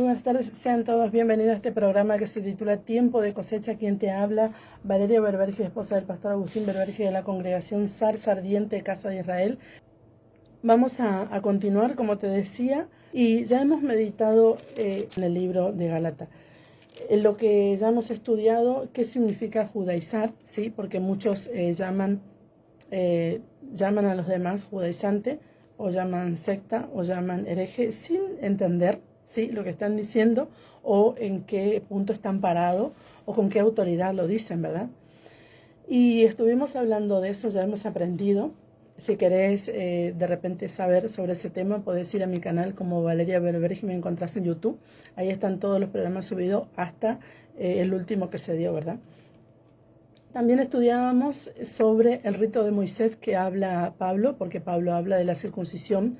Buenas tardes, sean todos bienvenidos a este programa que se titula Tiempo de Cosecha. Quien te habla, Valeria Berberge, esposa del pastor Agustín Berberge de la congregación Zarza Ardiente, Casa de Israel. Vamos a continuar, como te decía, y ya hemos meditado en el libro de Gálatas. En lo que ya hemos estudiado, qué significa judaizar, ¿sí? Porque muchos llaman a los demás judaizante, o llaman secta, o llaman hereje, sin entender, ¿sí?, lo que están diciendo, o en qué punto están parados, o con qué autoridad lo dicen, ¿verdad? Y estuvimos hablando de eso, ya hemos aprendido. Si querés de repente saber sobre ese tema, podés ir a mi canal como Valeria Berberge, me encontrás en YouTube. Ahí están todos los programas subidos hasta el último que se dio, ¿verdad? También estudiábamos sobre el rito de Moisés que habla Pablo, porque Pablo habla de la circuncisión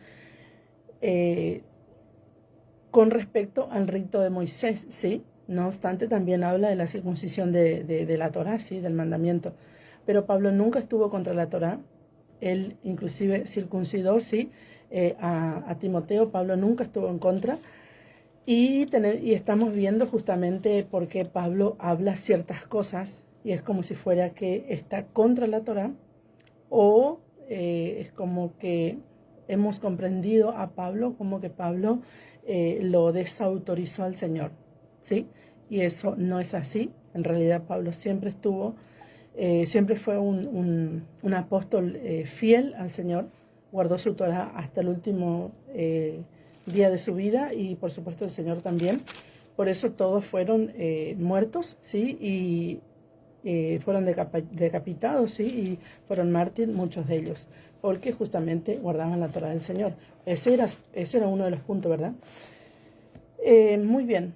con respecto al rito de Moisés, ¿sí? No obstante, también habla de la circuncisión de la Torá, ¿sí?, del mandamiento. Pero Pablo nunca estuvo contra la Torá. Él inclusive circuncidó, ¿sí?, a Timoteo. Pablo nunca estuvo en contra. Y estamos viendo justamente por qué Pablo habla ciertas cosas y es como si fuera que está contra la Torá, o es como que hemos comprendido a Pablo como que Pablo lo desautorizó al Señor, ¿sí? Y eso no es así. En realidad Pablo siempre siempre fue un apóstol fiel al Señor, guardó su Torá hasta el último día de su vida, y por supuesto el Señor también. Por eso todos fueron muertos, ¿sí? Y fueron decapitados, ¿sí? Y fueron mártires muchos de ellos, porque justamente guardaban la Torá del Señor. Ese era uno de los puntos, ¿verdad? Muy bien.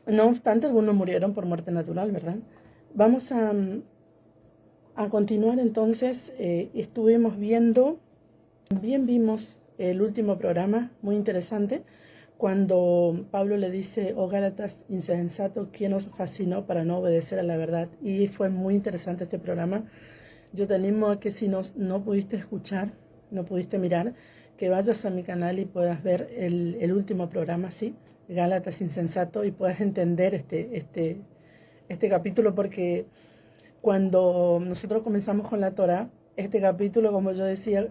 No obstante, algunos murieron por muerte natural, ¿verdad? Vamos a continuar entonces. Estuvimos viendo, también vimos el último programa, muy interesante, cuando Pablo le dice: oh Gálatas insensato, ¿quién os fascinó para no obedecer a la verdad? Y fue muy interesante este programa. Yo te animo a que si no pudiste escuchar, no pudiste mirar, que vayas a mi canal y puedas ver el último programa, ¿sí? Gálatas insensato, y puedas entender este capítulo, porque cuando nosotros comenzamos con la Torá, este capítulo, como yo decía,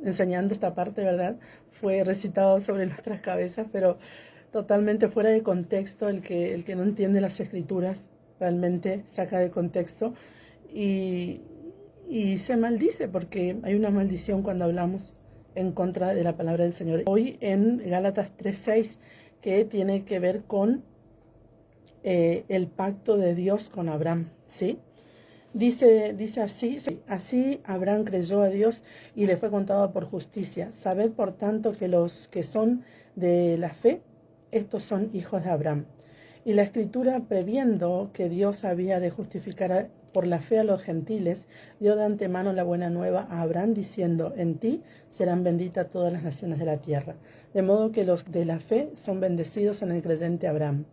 enseñando esta parte, ¿verdad?, fue recitado sobre nuestras cabezas, pero totalmente fuera de contexto. El que no entiende las escrituras realmente saca de contexto y, y se maldice, porque hay una maldición cuando hablamos en contra de la palabra del Señor. Hoy en Gálatas 3:6, que tiene que ver con el pacto de Dios con Abraham, ¿sí? Dice así: así Abraham creyó a Dios y le fue contado por justicia. Sabed por tanto que los que son de la fe, estos son hijos de Abraham. Y la Escritura, previendo que Dios había de justificar por la fe a los gentiles, dio de antemano la buena nueva a Abraham, diciendo: en ti serán benditas todas las naciones de la tierra. De modo que los de la fe son bendecidos en el creyente Abraham.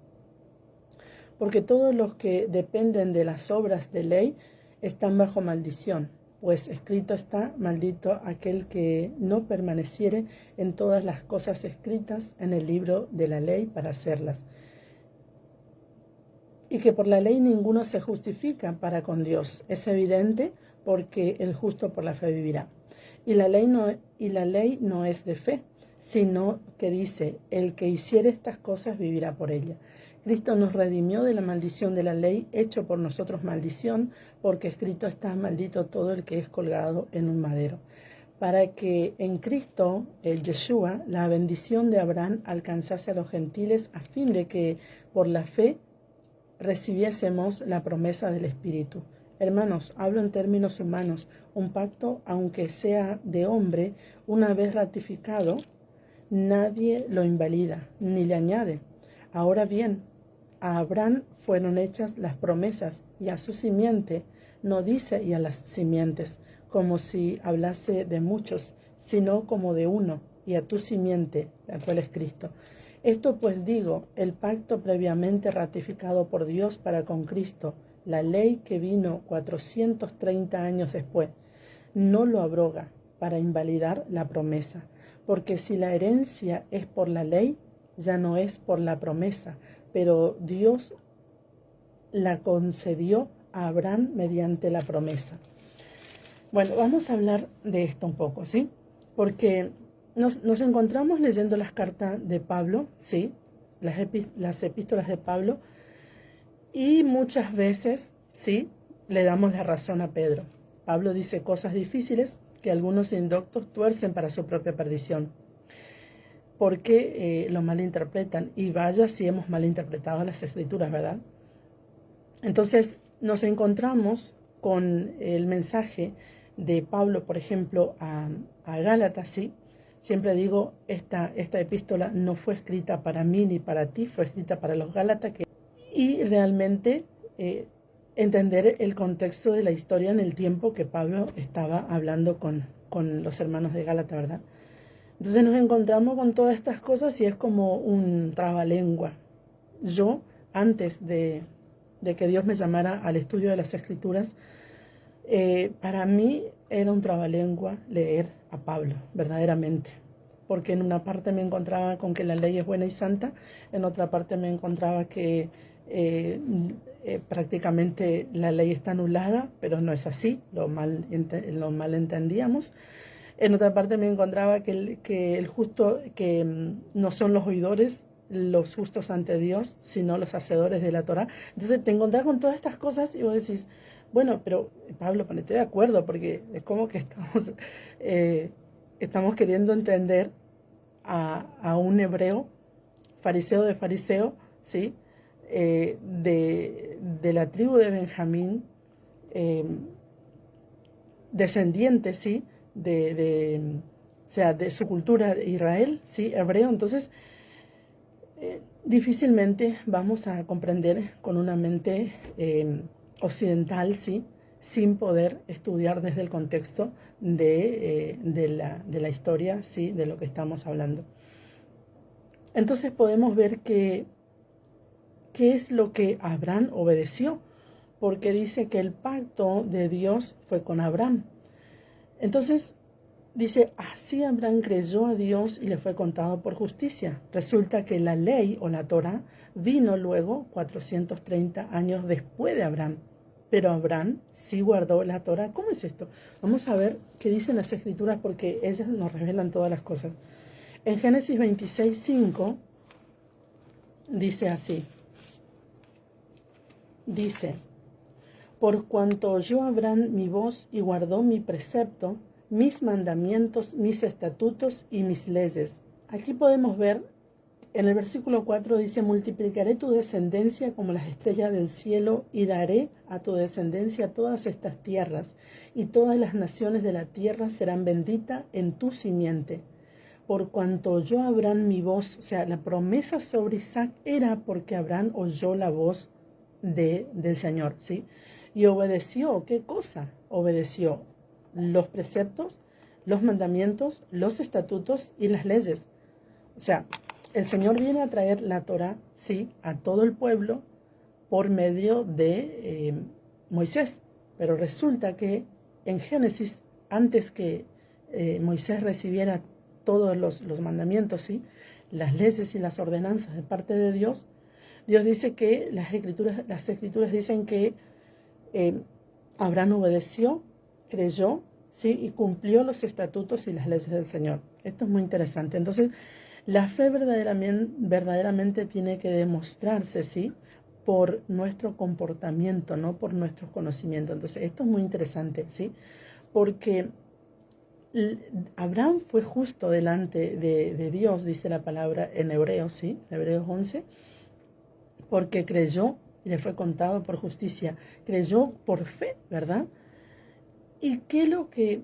Porque todos los que dependen de las obras de ley están bajo maldición, pues escrito está: maldito aquel que no permaneciere en todas las cosas escritas en el libro de la ley para hacerlas. Y que por la ley ninguno se justifica para con Dios. Es evidente, porque el justo por la fe vivirá. Y la ley no es de fe, sino que dice: el que hiciere estas cosas vivirá por ella. Cristo nos redimió de la maldición de la ley, hecho por nosotros maldición, porque escrito está: maldito todo el que es colgado en un madero. Para que en Cristo, el Yeshua, la bendición de Abraham alcanzase a los gentiles, a fin de que por la fe recibiésemos la promesa del Espíritu. Hermanos, hablo en términos humanos. Un pacto, aunque sea de hombre, una vez ratificado, nadie lo invalida ni le añade. Ahora bien, a Abraham fueron hechas las promesas, y a su simiente, no dice y a las simientes, como si hablase de muchos, sino como de uno, y a tu simiente, la cual es Cristo. Esto pues digo: el pacto previamente ratificado por Dios para con Cristo, la ley que vino 430 años después, no lo abroga para invalidar la promesa. Porque si la herencia es por la ley, ya no es por la promesa, pero Dios la concedió a Abraham mediante la promesa. Bueno, vamos a hablar de esto un poco, ¿sí? Porque nos encontramos leyendo las cartas de Pablo, ¿sí? Las epístolas de Pablo, y muchas veces, ¿sí? Le damos la razón a Pedro. Pablo dice cosas difíciles que algunos indoctos tuercen para su propia perdición, porque lo malinterpretan. Y vaya si hemos malinterpretado las Escrituras, ¿verdad? Entonces nos encontramos con el mensaje de Pablo, por ejemplo, a Gálatas, ¿sí? Siempre digo, esta epístola no fue escrita para mí ni para ti, fue escrita para los Gálatas. Y realmente entender el contexto de la historia en el tiempo que Pablo estaba hablando con los hermanos de Gálatas, ¿verdad? Entonces nos encontramos con todas estas cosas y es como un trabalengua. Yo, antes de que Dios me llamara al estudio de las Escrituras, para mí era un trabalengua leer a Pablo, verdaderamente. Porque en una parte me encontraba con que la ley es buena y santa, en otra parte me encontraba que prácticamente la ley está anulada, pero no es así, lo mal entendíamos. En otra parte me encontraba que el justo, que no son los oidores los justos ante Dios, sino los hacedores de la Torá. Entonces te encontrás con todas estas cosas y vos decís, bueno, pero Pablo, ponete de acuerdo, porque es como que estamos queriendo entender a un hebreo, fariseo de fariseo, ¿sí? De la tribu de Benjamín, descendiente, ¿sí? O sea, de su cultura de Israel, ¿sí? Hebreo. Entonces, difícilmente vamos a comprender con una mente occidental, ¿sí? Sin poder estudiar desde el contexto de la historia, ¿sí? De lo que estamos hablando. Entonces podemos ver qué es lo que Abraham obedeció, porque dice que el pacto de Dios fue con Abraham. Entonces dice, así Abraham creyó a Dios y le fue contado por justicia. Resulta que la ley o la Torá vino luego 430 años después de Abraham. Pero Abraham sí guardó la Torá. ¿Cómo es esto? Vamos a ver qué dicen las Escrituras porque ellas nos revelan todas las cosas. En Génesis 26:5 dice así. Dice, por cuanto oyó Abraham mi voz y guardó mi precepto, mis mandamientos, mis estatutos y mis leyes. Aquí podemos ver, en el versículo 4 dice, multiplicaré tu descendencia como las estrellas del cielo y daré a tu descendencia todas estas tierras, y todas las naciones de la tierra serán benditas en tu simiente. Por cuanto oyó Abraham mi voz, o sea, la promesa sobre Isaac era porque Abraham oyó la voz del Señor, ¿sí? Y obedeció, ¿qué cosa? Obedeció los preceptos, los mandamientos, los estatutos y las leyes. O sea, el Señor viene a traer la Torá, sí, a todo el pueblo por medio de Moisés. Pero resulta que en Génesis, antes que Moisés recibiera todos los mandamientos, ¿sí? Las leyes y las ordenanzas de parte de Dios, Dios dice que las escrituras dicen que Abraham obedeció, creyó, ¿sí? Y cumplió los estatutos y las leyes del Señor. Esto es muy interesante. Entonces, la fe verdaderamente tiene que demostrarse, ¿sí? Por nuestro comportamiento, no por nuestros conocimientos. Entonces, esto es muy interesante, ¿sí? Porque Abraham fue justo delante de Dios, dice la palabra en Hebreos, ¿sí? Hebreos 11, porque creyó y le fue contado por justicia. Creyó por fe, ¿verdad? ¿Y qué es lo que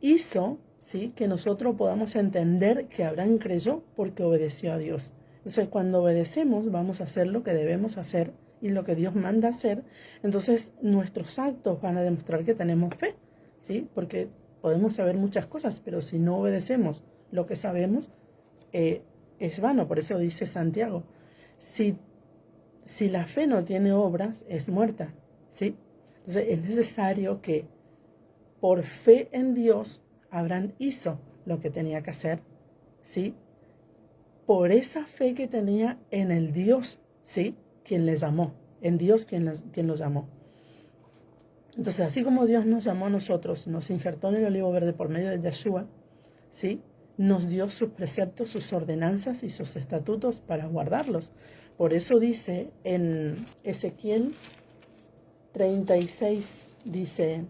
hizo, sí, que nosotros podamos entender que Abraham creyó? Porque obedeció a Dios. Entonces, cuando obedecemos, vamos a hacer lo que debemos hacer y lo que Dios manda hacer. Entonces, nuestros actos van a demostrar que tenemos fe, ¿sí? Porque podemos saber muchas cosas, pero si no obedecemos lo que sabemos, es vano. Por eso dice Santiago, si la fe no tiene obras, es muerta, ¿sí? Entonces, es necesario que por fe en Dios, Abraham hizo lo que tenía que hacer, ¿sí? por esa fe que tenía en el Dios, ¿sí? Quien le llamó, en Dios quien lo llamó. Entonces, así como Dios nos llamó a nosotros, nos injertó en el olivo verde por medio de Yeshua, ¿sí? Nos dio sus preceptos, sus ordenanzas y sus estatutos para guardarlos. Por eso dice en Ezequiel 36, dice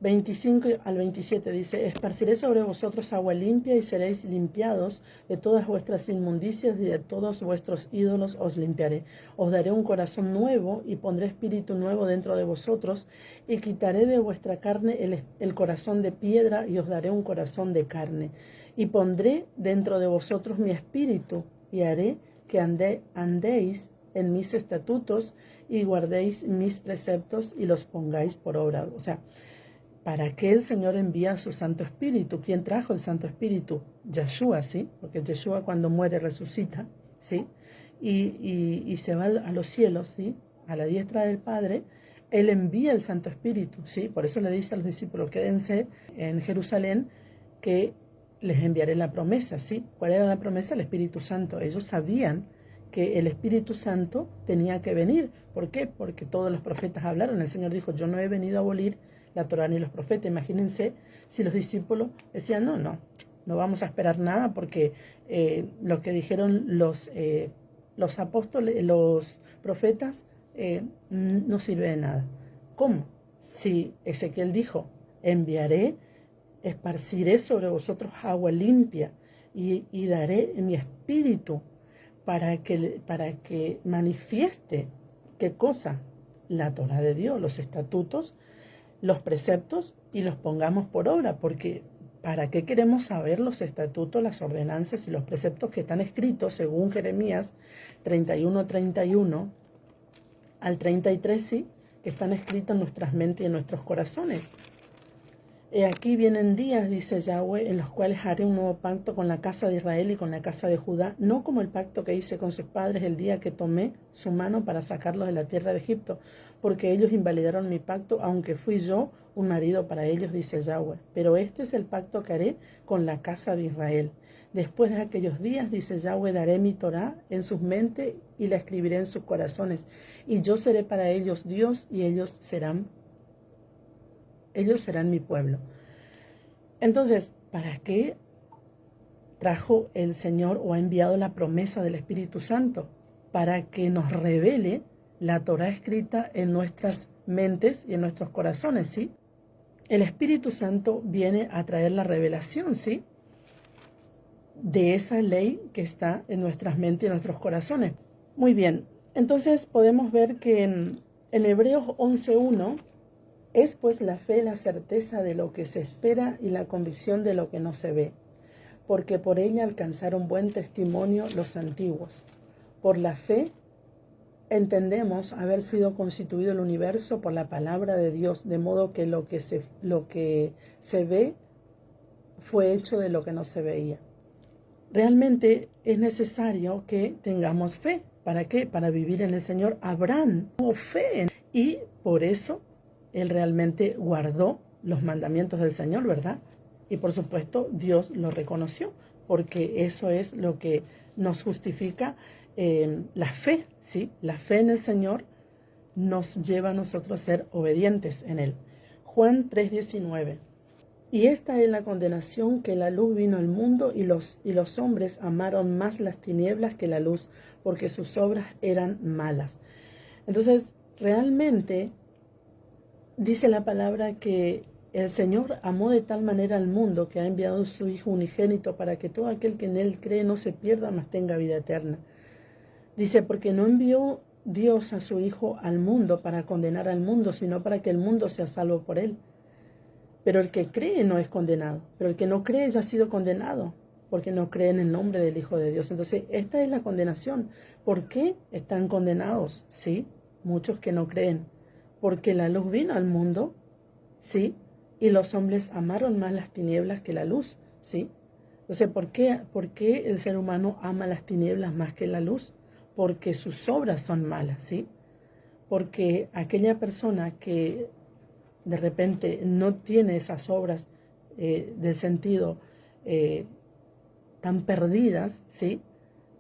25 al 27, dice: esparciré sobre vosotros agua limpia y seréis limpiados de todas vuestras inmundicias y de todos vuestros ídolos os limpiaré. Os daré un corazón nuevo y pondré espíritu nuevo dentro de vosotros y quitaré de vuestra carne el corazón de piedra y os daré un corazón de carne. Y pondré dentro de vosotros mi espíritu y haré que andéis en mis estatutos y guardéis mis preceptos y los pongáis por obra. O sea, ¿para qué el Señor envía su Santo Espíritu? ¿Quién trajo el Santo Espíritu? Yeshua, ¿sí? Porque Yeshua cuando muere resucita, ¿sí? Y se va a los cielos, ¿sí? A la diestra del Padre. Él envía el Santo Espíritu, ¿sí? Por eso le dice a los discípulos: quédense en Jerusalén, que les enviaré la promesa, ¿sí? ¿Cuál era la promesa? El Espíritu Santo. Ellos sabían que el Espíritu Santo tenía que venir. ¿Por qué? Porque todos los profetas hablaron. El Señor dijo: yo no he venido a abolir la Torá ni los profetas. Imagínense si los discípulos decían: no vamos a esperar nada, porque lo que dijeron los apóstoles, los profetas, no sirve de nada. ¿Cómo? Si Ezequiel dijo: esparciré sobre vosotros agua limpia y daré mi espíritu para que manifieste, ¿qué cosa? La Torá de Dios, los estatutos, los preceptos, y los pongamos por obra, porque ¿para qué queremos saber los estatutos, las ordenanzas y los preceptos que están escritos según Jeremías 31 al 33, ¿sí? Que están escritos en nuestras mentes y en nuestros corazones? Aquí vienen días, dice Yahweh, en los cuales haré un nuevo pacto con la casa de Israel y con la casa de Judá, no como el pacto que hice con sus padres el día que tomé su mano para sacarlos de la tierra de Egipto, porque ellos invalidaron mi pacto, aunque fui yo un marido para ellos, dice Yahweh. Pero este es el pacto que haré con la casa de Israel. Después de aquellos días, dice Yahweh, daré mi Torá en sus mentes y la escribiré en sus corazones, y yo seré para ellos Dios y ellos serán mi pueblo. Entonces, ¿para qué trajo el Señor o ha enviado la promesa del Espíritu Santo? Para que nos revele la Torá escrita en nuestras mentes y en nuestros corazones, ¿sí? El Espíritu Santo viene a traer la revelación, ¿sí? De esa ley que está en nuestras mentes y en nuestros corazones. Muy bien, entonces podemos ver que en Hebreos 11:1 es pues la fe la certeza de lo que se espera y la convicción de lo que no se ve, porque por ella alcanzaron buen testimonio los antiguos. Por la fe entendemos haber sido constituido el universo por la palabra de Dios, de modo que lo que se ve fue hecho de lo que no se veía. Realmente es necesario que tengamos fe. ¿Para qué? Para vivir en el Señor. Abraham tuvo fe y por eso él realmente guardó los mandamientos del Señor, ¿verdad? Y por supuesto Dios lo reconoció, porque eso es lo que nos justifica la fe, ¿sí? La fe en el Señor nos lleva a nosotros a ser obedientes en Él. Juan 3:19. Y esta es la condenación, que la luz vino al mundo y los hombres amaron más las tinieblas que la luz, porque sus obras eran malas. Entonces, realmente dice la palabra que el Señor amó de tal manera al mundo que ha enviado su Hijo unigénito para que todo aquel que en Él cree no se pierda, mas tenga vida eterna. Dice: porque no envió Dios a su Hijo al mundo para condenar al mundo, sino para que el mundo sea salvo por Él. Pero el que cree no es condenado, pero el que no cree ya ha sido condenado, porque no cree en el nombre del Hijo de Dios. Entonces, esta es la condenación. ¿Por qué están condenados? Sí, muchos que no creen. Porque la luz vino al mundo, ¿sí? Y los hombres amaron más las tinieblas que la luz, ¿sí? Entonces, ¿por qué el ser humano ama las tinieblas más que la luz? Porque sus obras son malas, ¿sí? Porque aquella persona que de repente no tiene esas obras del sentido tan perdidas, ¿sí?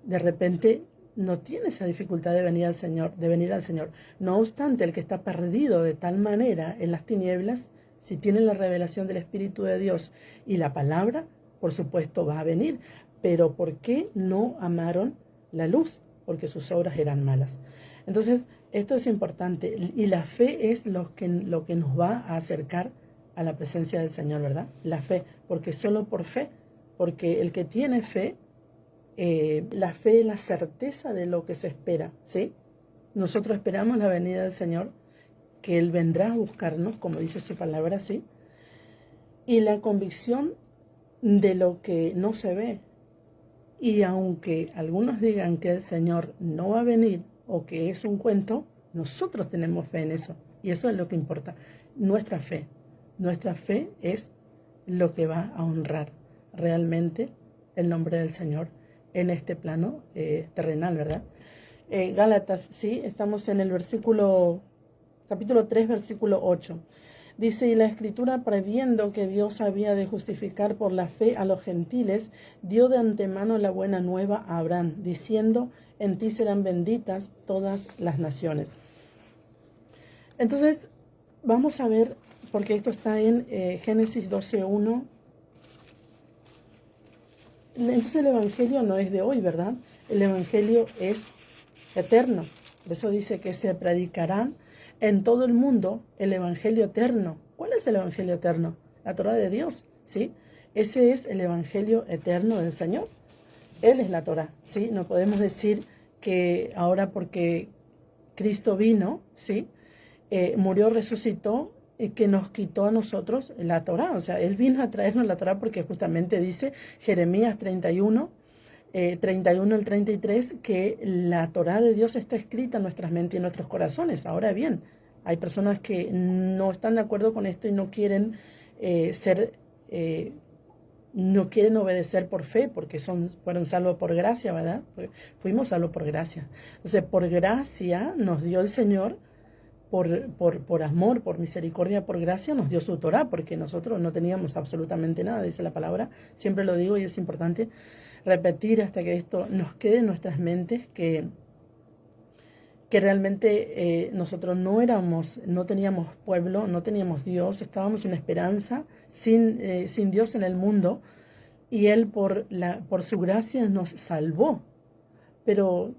De repente no tiene esa dificultad de venir al Señor, No obstante, el que está perdido de tal manera en las tinieblas, si tiene la revelación del Espíritu de Dios y la palabra, por supuesto va a venir. Pero ¿por qué no amaron la luz? Porque sus obras eran malas. Entonces, esto es importante. Y la fe es lo que nos va a acercar a la presencia del Señor, ¿verdad? La fe, porque solo por fe, porque el que tiene fe, la fe es la certeza de lo que se espera, ¿sí? Nosotros esperamos la venida del Señor, que Él vendrá a buscarnos, como dice su palabra, ¿sí? Y la convicción de lo que no se ve. Y aunque algunos digan que el Señor no va a venir o que es un cuento, nosotros tenemos fe en eso. Y eso es lo que importa, nuestra fe. Nuestra fe es lo que va a honrar realmente el nombre del Señor en este plano terrenal, ¿verdad? Gálatas, sí, estamos en el capítulo 3, versículo 8. Dice, y la Escritura, previendo que Dios había de justificar por la fe a los gentiles, dio de antemano la buena nueva a Abraham, diciendo, en ti serán benditas todas las naciones. Entonces, vamos a ver, porque esto está en Génesis 12:1. Entonces el Evangelio no es de hoy, ¿verdad? El Evangelio es eterno. Por eso dice que se predicará en todo el mundo el Evangelio eterno. ¿Cuál es el Evangelio eterno? La Torá de Dios, ¿sí? Ese es el Evangelio eterno del Señor. Él es la Torá, ¿sí? No podemos decir que ahora porque Cristo vino, ¿sí? Murió, resucitó, que nos quitó a nosotros la Torá. O sea, Él vino a traernos la Torá porque justamente dice Jeremías 31, 31 al 33, que la Torá de Dios está escrita en nuestras mentes y en nuestros corazones. Ahora bien, hay personas que no están de acuerdo con esto y no quieren no quieren obedecer por fe, porque fueron salvos por gracia, ¿verdad? Fuimos salvos por gracia. Entonces, por gracia nos dio el Señor, por amor, por misericordia, por gracia, nos dio su Torá, porque nosotros no teníamos absolutamente nada, dice la palabra. Siempre lo digo y es importante repetir hasta que esto nos quede en nuestras mentes, que realmente nosotros no teníamos pueblo, no teníamos Dios, estábamos sin esperanza, sin Dios en el mundo, y Él por su gracia nos salvó. Pero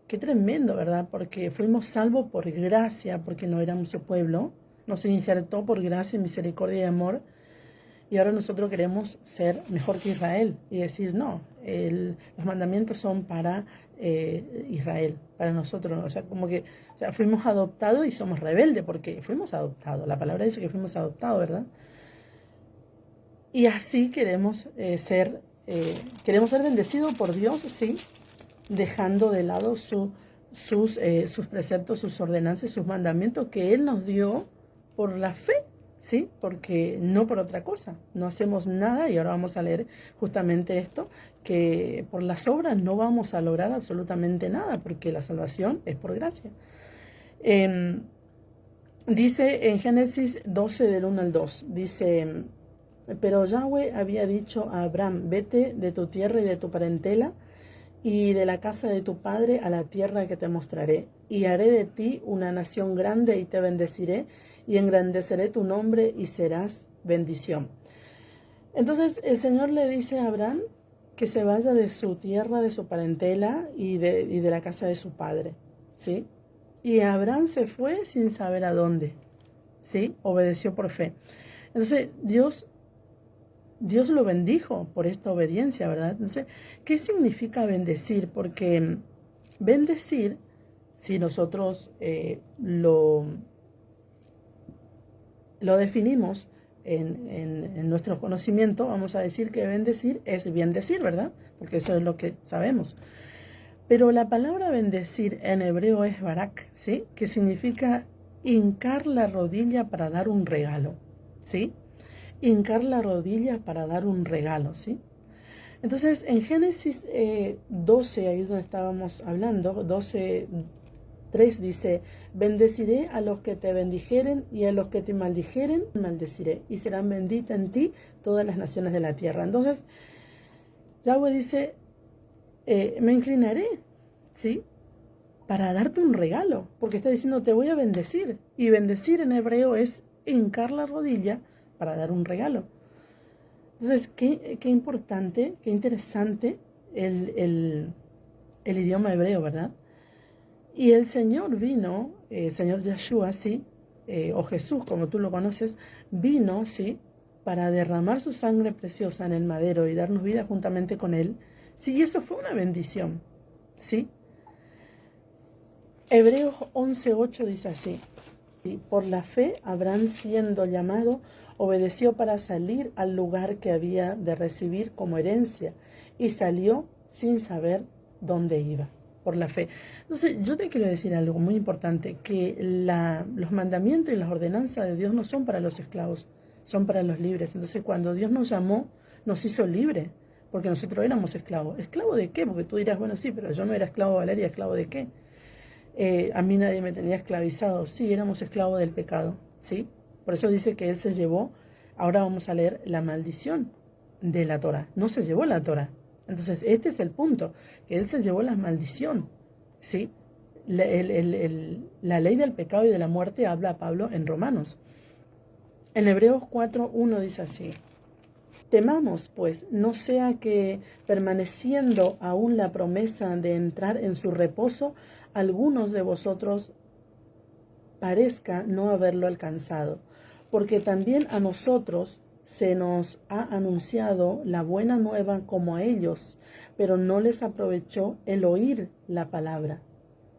qué tremendo, ¿verdad? Porque fuimos salvos por gracia, porque no éramos su pueblo, nos injertó por gracia, misericordia y amor, y ahora nosotros queremos ser mejor que Israel y decir, no, los mandamientos son para Israel, para nosotros. O sea, fuimos adoptados y somos rebeldes porque fuimos adoptados. La palabra dice que fuimos adoptados, ¿verdad? Y así queremos ser bendecidos por Dios, sí, dejando de lado sus preceptos, sus ordenanzas, sus mandamientos que Él nos dio por la fe. ¿Sí? Porque no por otra cosa, no hacemos nada, y ahora vamos a leer justamente esto, que por las obras no vamos a lograr absolutamente nada, porque la salvación es por gracia. Dice en Génesis 12, del 1 al 2, dice, pero Yahweh había dicho a Abraham, vete de tu tierra y de tu parentela, y de la casa de tu padre a la tierra que te mostraré, y haré de ti una nación grande y te bendeciré, y engrandeceré tu nombre y serás bendición. Entonces el Señor le dice a Abraham que se vaya de su tierra, de su parentela y de la casa de su padre, ¿sí? Y Abraham se fue sin saber a dónde, ¿sí? Obedeció por fe. Entonces Dios lo bendijo por esta obediencia, ¿verdad? Entonces, ¿qué significa bendecir? Porque bendecir, si nosotros lo definimos en nuestro conocimiento, vamos a decir que bendecir es bien decir, ¿verdad? Porque eso es lo que sabemos. Pero la palabra bendecir en hebreo es barak, ¿sí? Que significa hincar la rodilla para dar un regalo, ¿sí? Hincar la rodilla para dar un regalo, ¿sí? Entonces, en Génesis 12, ahí donde estábamos hablando, 12:3 dice, bendeciré a los que te bendijeren y a los que te maldijeren, maldeciré, y serán benditas en ti todas las naciones de la tierra. Entonces, Yahweh dice, me inclinaré, ¿sí? Para darte un regalo, porque está diciendo, te voy a bendecir. Y bendecir en hebreo es hincar la rodilla para dar un regalo. Entonces, qué importante, qué interesante el idioma hebreo, ¿verdad? Y el Señor vino, Señor Yeshua, ¿sí? O Jesús, como tú lo conoces, vino, ¿sí? Para derramar su sangre preciosa en el madero y darnos vida juntamente con Él. Sí, y eso fue una bendición, ¿sí? Hebreos 11:8 dice así: y por la fe, Abraham, siendo llamado, obedeció para salir al lugar que había de recibir como herencia, y salió sin saber dónde iba, por la fe. Entonces, yo te quiero decir algo muy importante, que los mandamientos y las ordenanzas de Dios no son para los esclavos, son para los libres. Entonces, cuando Dios nos llamó, nos hizo libres, porque nosotros éramos esclavos. ¿Esclavo de qué? Porque tú dirás, bueno, sí, pero yo no era esclavo de Valeria, ¿esclavo de qué? A mí nadie me tenía esclavizado. Sí, éramos esclavos del pecado, ¿sí? Por eso dice que Él se llevó, ahora vamos a leer la maldición de la Torah. No se llevó la Torah. Entonces, este es el punto, que Él se llevó la maldición, ¿sí? La ley del pecado y de la muerte habla a Pablo en Romanos. En Hebreos 4:1 dice así: temamos, pues, no sea que, permaneciendo aún la promesa de entrar en su reposo, algunos de vosotros parezca no haberlo alcanzado, porque también a nosotros se nos ha anunciado la buena nueva como a ellos, pero no les aprovechó el oír la palabra,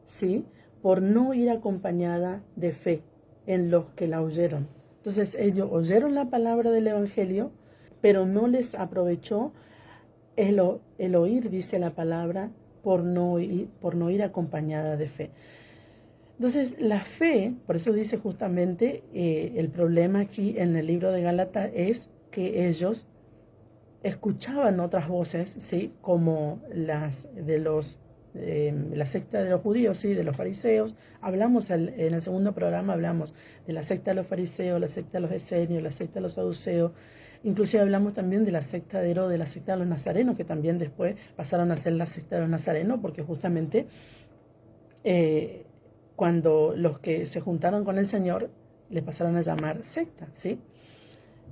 ¿sí? Por no ir acompañada de fe en los que la oyeron. Entonces ellos oyeron la palabra del Evangelio, pero no les aprovechó el oír, dice la palabra, por no ir acompañada de fe. Entonces, la fe, por eso dice justamente, el problema aquí en el libro de Gálatas es que ellos escuchaban otras voces, ¿sí? Como las de la secta de los judíos, ¿sí? De los fariseos. Hablamos en el segundo programa, hablamos de la secta de los fariseos, la secta de los esenios, la secta de los saduceos. Inclusive hablamos también de la secta de Herodes, de la secta de los nazarenos, que también después pasaron a ser la secta de los nazarenos, porque justamente cuando los que se juntaron con el Señor le pasaron a llamar secta, ¿sí?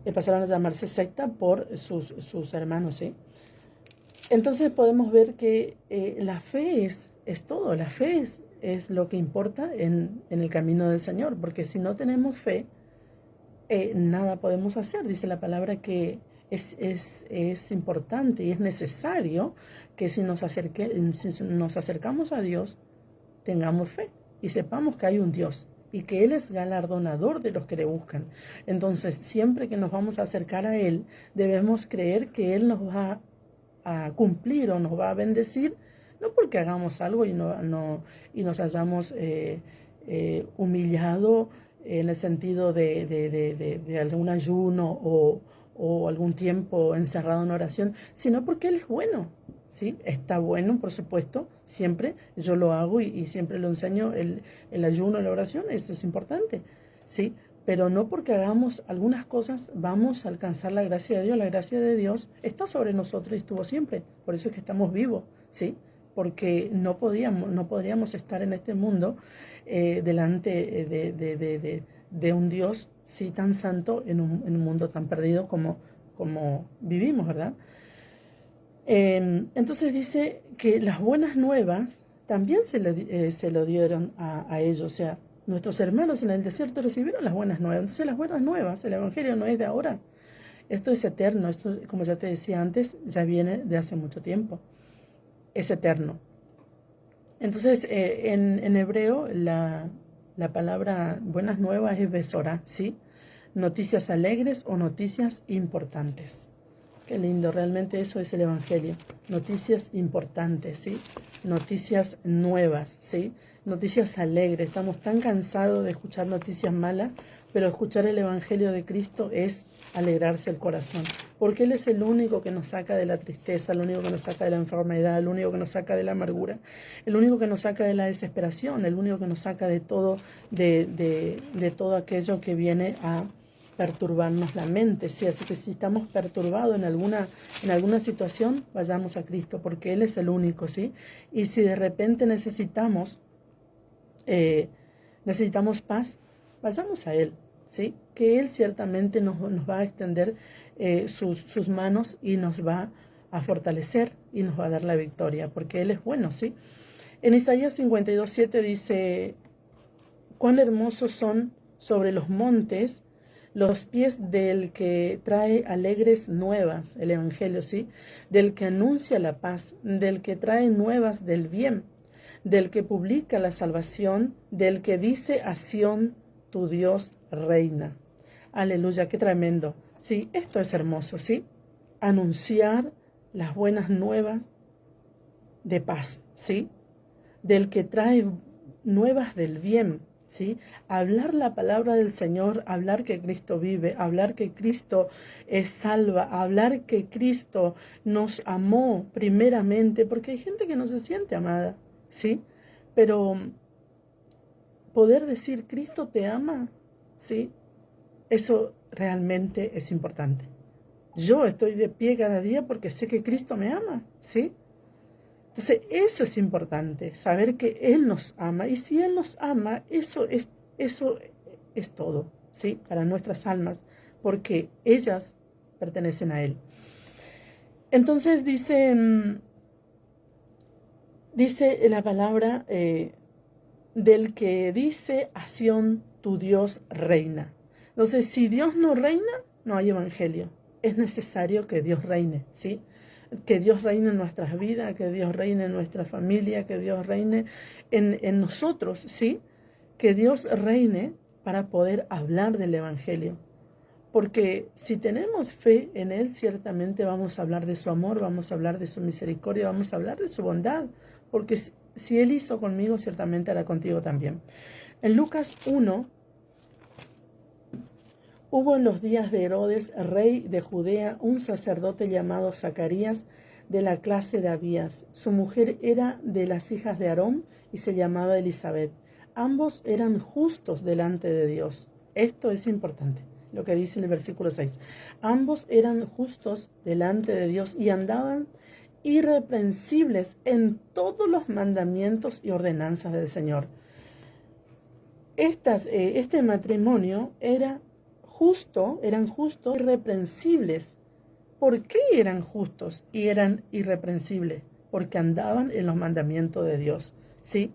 Le pasaron a llamarse secta por sus hermanos, ¿sí? Entonces podemos ver que la fe es todo, la fe es lo que importa en el camino del Señor, porque si no tenemos fe, nada podemos hacer. Dice la palabra que es importante y es necesario que si nos acercamos a Dios, tengamos fe y sepamos que hay un Dios y que Él es galardonador de los que le buscan. Entonces, siempre que nos vamos a acercar a Él, debemos creer que Él nos va a cumplir o nos va a bendecir, no porque hagamos algo y nos hayamos humillado en el sentido de algún ayuno o algún tiempo encerrado en oración, sino porque Él es bueno, ¿sí? Está bueno, por supuesto, siempre yo lo hago y siempre lo enseño, el ayuno, la oración, eso es importante, ¿sí? Pero no porque hagamos algunas cosas vamos a alcanzar la gracia de Dios. La gracia de Dios está sobre nosotros y estuvo siempre, por eso es que estamos vivos, ¿sí? Porque no podríamos estar en este mundo delante de un Dios, sí, tan santo en un mundo tan perdido como vivimos, ¿verdad? Entonces dice que las buenas nuevas también se lo dieron a ellos, o sea, nuestros hermanos en el desierto recibieron las buenas nuevas. Entonces las buenas nuevas, el Evangelio no es de ahora, esto es eterno, esto, como ya te decía antes, ya viene de hace mucho tiempo, es eterno. Entonces en hebreo la palabra buenas nuevas es besorá, ¿sí? Noticias alegres o noticias importantes. Qué lindo, realmente eso es el Evangelio. Noticias importantes, ¿sí? Noticias nuevas, ¿sí? Noticias alegres. Estamos tan cansados de escuchar noticias malas, pero escuchar el Evangelio de Cristo es alegrarse el corazón. Porque Él es el único que nos saca de la tristeza, el único que nos saca de la enfermedad, el único que nos saca de la amargura, el único que nos saca de la desesperación, el único que nos saca de todo, de todo aquello que viene perturbarnos la mente, ¿sí? Así que si estamos perturbados en alguna situación, vayamos a Cristo, porque Él es el único, ¿sí? Y si de repente necesitamos paz, vayamos a Él, ¿sí? Que Él ciertamente nos va a extender sus manos y nos va a fortalecer y nos va a dar la victoria, porque Él es bueno, ¿sí? En Isaías 52:7 dice: cuán hermosos son sobre los montes los pies del que trae alegres nuevas, el Evangelio, ¿sí? Del que anuncia la paz, del que trae nuevas del bien, del que publica la salvación, del que dice a Sión, tu Dios reina. Aleluya, qué tremendo. Sí, esto es hermoso, ¿sí? Anunciar las buenas nuevas de paz, ¿sí? Del que trae nuevas del bien, ¿sí? Hablar la palabra del Señor, hablar que Cristo vive, hablar que Cristo es salva, hablar que Cristo nos amó primeramente, porque hay gente que no se siente amada, ¿sí? Pero poder decir Cristo te ama, ¿sí? Eso realmente es importante. Yo estoy de pie cada día porque sé que Cristo me ama, ¿sí? Entonces, eso es importante, saber que Él nos ama. Y si Él nos ama, eso es todo, ¿sí? Para nuestras almas, porque ellas pertenecen a Él. Entonces dice la palabra del que dice a Sión, tu Dios reina. Entonces, si Dios no reina, no hay evangelio. Es necesario que Dios reine, ¿sí? Que Dios reine en nuestras vidas, que Dios reine en nuestra familia, que Dios reine en nosotros, ¿sí? Que Dios reine para poder hablar del evangelio. Porque si tenemos fe en Él, ciertamente vamos a hablar de su amor, vamos a hablar de su misericordia, vamos a hablar de su bondad. Porque si Él hizo conmigo, ciertamente hará contigo también. En Lucas 1, hubo en los días de Herodes, rey de Judea, un sacerdote llamado Zacarías, de la clase de Abías. Su mujer era de las hijas de Aarón y se llamaba Elizabeth. Ambos eran justos delante de Dios. Esto es importante, lo que dice el versículo 6. Ambos eran justos delante de Dios y andaban irreprensibles en todos los mandamientos y ordenanzas del Señor. Este matrimonio eran justos, irreprensibles. ¿Por qué eran justos y eran irreprensibles? Porque andaban en los mandamientos de Dios, ¿sí?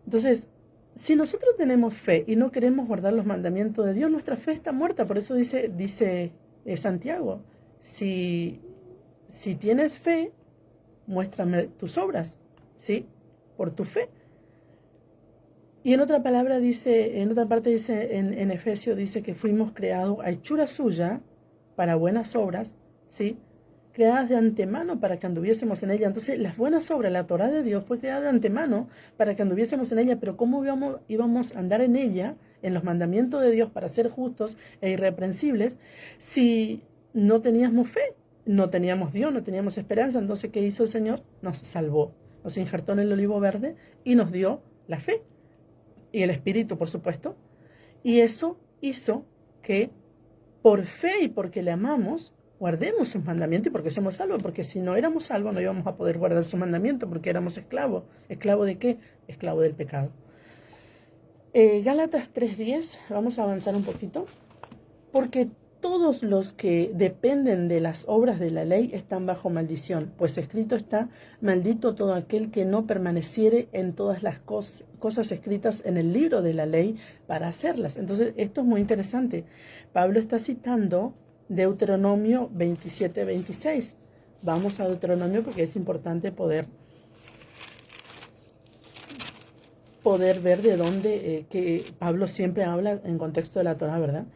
Entonces, si nosotros tenemos fe y no queremos guardar los mandamientos de Dios, nuestra fe está muerta. Por eso dice Santiago, si tienes fe, muéstrame tus obras, ¿sí? Por tu fe. Y en otra parte dice, en Efesios, dice que fuimos creados a hechura suya para buenas obras, ¿sí? Creadas de antemano para que anduviésemos en ella. Entonces, las buenas obras, la Torá de Dios fue creada de antemano para que anduviésemos en ella, pero ¿cómo íbamos a andar en ella, en los mandamientos de Dios, para ser justos e irreprensibles, si no teníamos fe, no teníamos Dios, no teníamos esperanza? Entonces, ¿qué hizo el Señor? Nos salvó, nos injertó en el olivo verde y nos dio la fe. Y el Espíritu, por supuesto, y eso hizo que por fe y porque le amamos, guardemos sus mandamientos y porque somos salvos, porque si no éramos salvos no íbamos a poder guardar sus mandamientos porque éramos esclavos. ¿Esclavo de qué? Esclavo del pecado. Gálatas 3:10, vamos a avanzar un poquito, porque todos los que dependen de las obras de la ley están bajo maldición, pues escrito está: maldito todo aquel que no permaneciere en todas las cosas escritas en el libro de la ley para hacerlas. Entonces, esto es muy interesante. Pablo está citando Deuteronomio 27:26. Vamos a Deuteronomio porque es importante poder ver de dónde, que Pablo siempre habla en contexto de la Torá, ¿verdad?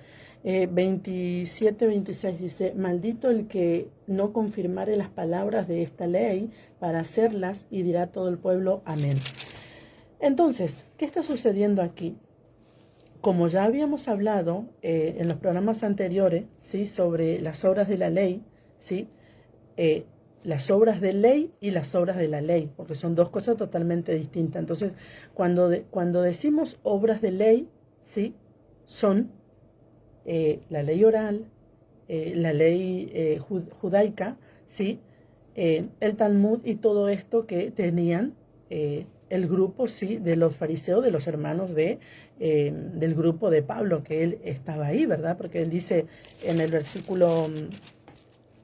27:26 dice: maldito el que no confirmare las palabras de esta ley para hacerlas, y dirá todo el pueblo amén. Entonces, ¿qué está sucediendo aquí? Como ya habíamos hablado en los programas anteriores, ¿sí? Sobre las obras de la ley, ¿sí? Las obras de ley y las obras de la ley, porque son dos cosas totalmente distintas. Entonces, cuando decimos obras de ley, ¿sí? Son la ley oral, la ley judaica, ¿sí? El Talmud y todo esto que tenían el grupo, sí, de los fariseos, de los hermanos del grupo de Pablo, que él estaba ahí, ¿verdad? Porque él dice en el versículo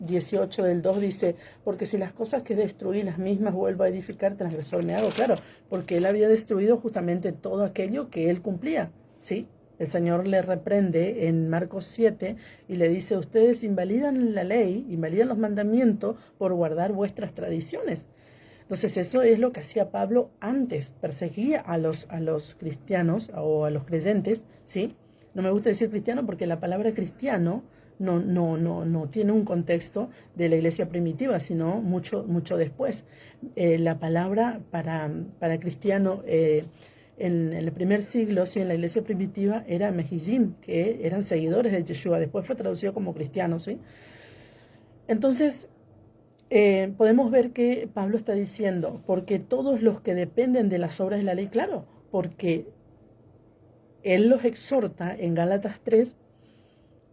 18 del 2, dice, porque si las cosas que destruí las mismas vuelvo a edificar, transgresor me hago. Claro, porque él había destruido justamente todo aquello que él cumplía, ¿sí? El Señor le reprende en Marcos 7 y le dice, ustedes invalidan la ley, invalidan los mandamientos por guardar vuestras tradiciones. Entonces eso es lo que hacía Pablo antes, perseguía a los cristianos o a los creyentes, ¿sí? No me gusta decir cristiano porque la palabra cristiano no tiene un contexto de la iglesia primitiva, sino mucho después. La palabra para cristiano en el primer siglo, sí, en la iglesia primitiva, era mejizim, que eran seguidores de Yeshua. Después fue traducido como cristiano, ¿sí? Entonces, podemos ver que Pablo está diciendo, porque todos los que dependen de las obras de la ley, claro, porque él los exhorta en Gálatas 3,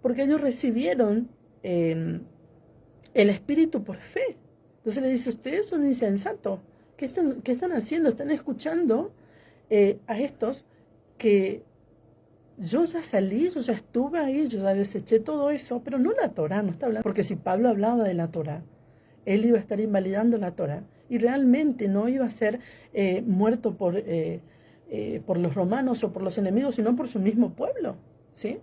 porque ellos recibieron el Espíritu por fe. Entonces le dice, ustedes son insensatos. ¿Qué están haciendo? Están escuchando a estos que yo ya salí, yo ya estuve ahí, yo ya deseché todo eso, pero no la Torá, no está hablando. Porque si Pablo hablaba de la Torá, él iba a estar invalidando la Torá y realmente no iba a ser muerto por los romanos o por los enemigos, sino por su mismo pueblo, ¿sí?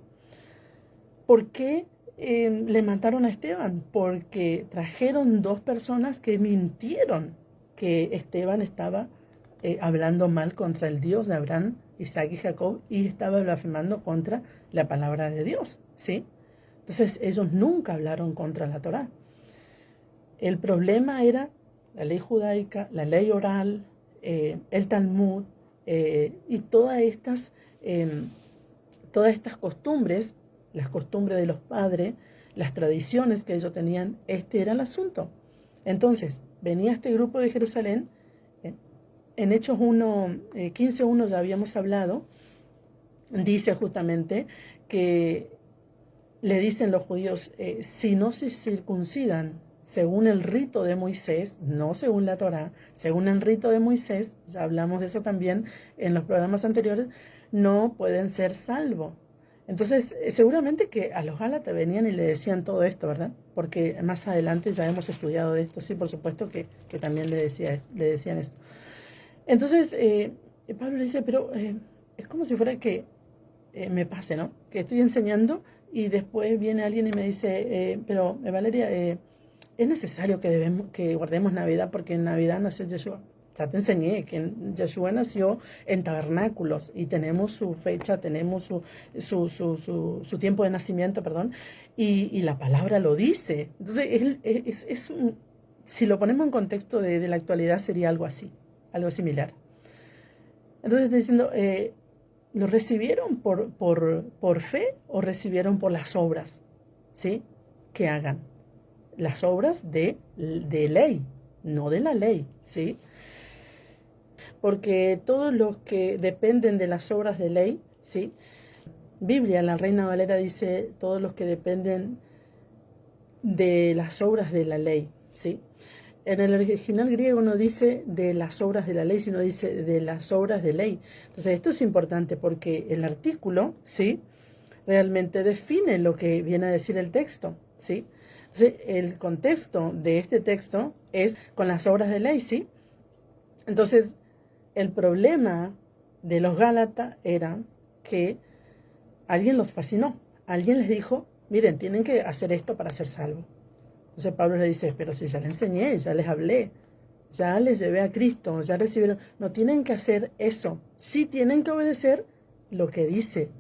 ¿Por qué le mataron a Esteban? Porque trajeron dos personas que mintieron que Esteban estaba hablando mal contra el Dios de Abraham, Isaac y Jacob y estaba blasfemando contra la palabra de Dios, ¿sí? Entonces ellos nunca hablaron contra la Torá. El problema era la ley judaica, la ley oral, el Talmud y todas estas costumbres, las costumbres de los padres, las tradiciones que ellos tenían, este era el asunto. Entonces, venía este grupo de Jerusalén, en Hechos 15:1 ya habíamos hablado, dice justamente que le dicen los judíos, si no se circuncidan según el rito de Moisés, no según la Torá, según el rito de Moisés, ya hablamos de eso también en los programas anteriores, no pueden ser salvos. Entonces, seguramente que a los Gálatas venían y le decían todo esto, ¿verdad? Porque más adelante ya hemos estudiado de esto, sí, por supuesto que también le decían esto. Entonces, Pablo le dice, pero es como si fuera que me pase, ¿no? Que estoy enseñando y después viene alguien y me dice, pero Valeria, es necesario que guardemos Navidad porque en Navidad nació Yeshua. Ya te enseñé que Yeshua nació en tabernáculos y tenemos su fecha, tenemos su tiempo de nacimiento, perdón, y la palabra lo dice. Entonces, si lo ponemos en contexto de la actualidad, sería algo así, algo similar. Entonces está diciendo, ¿lo recibieron por fe o recibieron por las obras? ¿Sí? Que hagan. Las obras de ley, no de la ley, ¿sí? Porque todos los que dependen de las obras de ley, ¿sí? Biblia, la Reina Valera dice, todos los que dependen de las obras de la ley, ¿sí? En el original griego no dice de las obras de la ley, sino dice de las obras de ley. Entonces esto es importante porque el artículo, ¿sí? Realmente define lo que viene a decir el texto, ¿sí? Entonces el contexto de este texto es con las obras de ley, ¿sí? Entonces el problema de los Gálatas era que alguien los fascinó, alguien les dijo, miren, tienen que hacer esto para ser salvos. Entonces Pablo le dice, pero si ya les enseñé, ya les hablé, ya les llevé a Cristo, ya recibieron, no tienen que hacer eso, sí tienen que obedecer lo que dice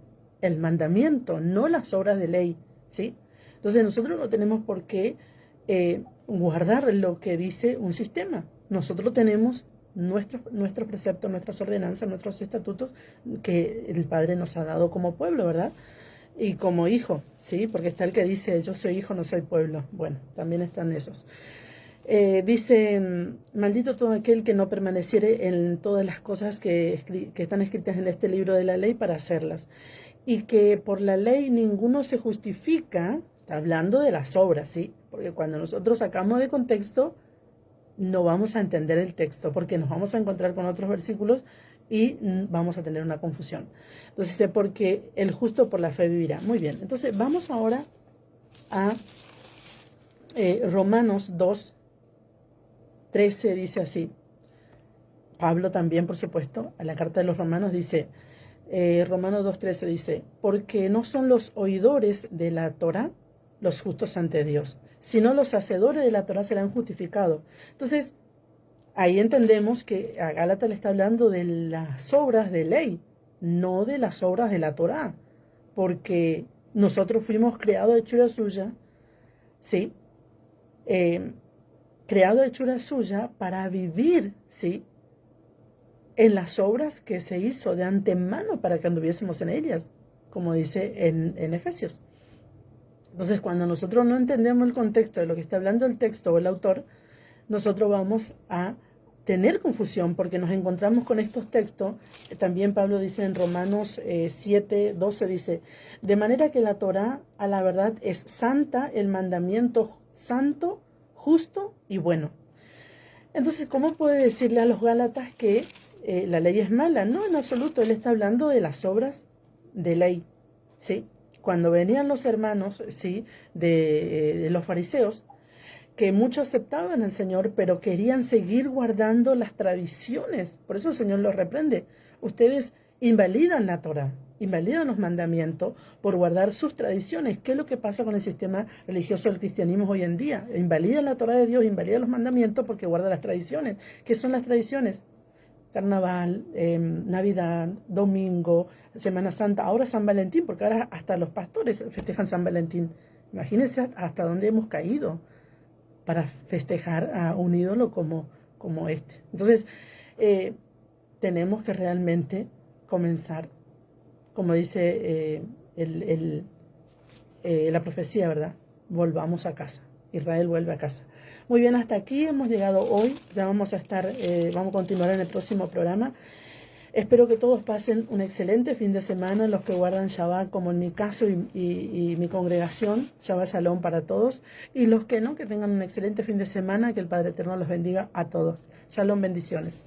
el mandamiento, no las obras de ley, ¿sí? Entonces nosotros no tenemos por qué guardar lo que dice un sistema, nosotros tenemos nuestros preceptos, nuestras ordenanzas, nuestros estatutos que el Padre nos ha dado como pueblo, ¿verdad? Y como hijo, ¿sí? Porque está el que dice, yo soy hijo, no soy pueblo. Bueno, también están esos. Dice, maldito todo aquel que no permaneciere en todas las cosas que están escritas en este libro de la ley para hacerlas. y que por la ley ninguno se justifica, está hablando de las obras, ¿sí? Porque cuando nosotros sacamos de contexto, no vamos a entender el texto, porque nos vamos a encontrar con otros versículos y vamos a tener una confusión. Entonces, porque el justo por la fe vivirá. Muy bien, entonces vamos ahora a Romanos 2, 13 dice así. Pablo también, por supuesto, a la carta de los Romanos dice, Romanos 2:13 dice, porque no son los oidores de la Torá los justos ante Dios, sino los hacedores de la Torá serán justificados. Entonces, ahí entendemos que a Gálatas le está hablando de las obras de ley, no de las obras de la Torá, porque nosotros fuimos creados de hechura suya, ¿sí? Creados de hechura suya para vivir, ¿sí? En las obras que se hizo de antemano para que anduviésemos en ellas, como dice en Efesios. Entonces, cuando nosotros no entendemos el contexto de lo que está hablando el texto o el autor, nosotros vamos a tener confusión porque nos encontramos con estos textos. También Pablo dice en Romanos 7:12, dice, de manera que la Torá a la verdad es santa, el mandamiento santo, justo y bueno. Entonces, ¿cómo puede decirle a los Gálatas que la ley es mala? No, en absoluto, él está hablando de las obras de ley, ¿sí? Cuando venían los hermanos, ¿sí? De los fariseos, que muchos aceptaban al Señor, pero querían seguir guardando las tradiciones. Por eso el Señor los reprende. Ustedes invalidan la Torá, invalidan los mandamientos por guardar sus tradiciones. ¿Qué es lo que pasa con el sistema religioso del cristianismo hoy en día? Invalidan la Torá de Dios, invalidan los mandamientos porque guarda las tradiciones. ¿Qué son las tradiciones? Carnaval, Navidad, Domingo, Semana Santa, ahora San Valentín, porque ahora hasta los pastores festejan San Valentín. Imagínense hasta dónde hemos caído para festejar a un ídolo como este. Entonces, tenemos que realmente comenzar, como dice la profecía, ¿verdad? Volvamos a casa. Israel vuelve a casa. Muy bien, hasta aquí hemos llegado hoy. Ya vamos a continuar en el próximo programa. Espero que todos pasen un excelente fin de semana, los que guardan Shabbat, como en mi caso y mi congregación, Shabbat Shalom para todos, y los que no, que tengan un excelente fin de semana, que el Padre Eterno los bendiga a todos. Shalom, bendiciones.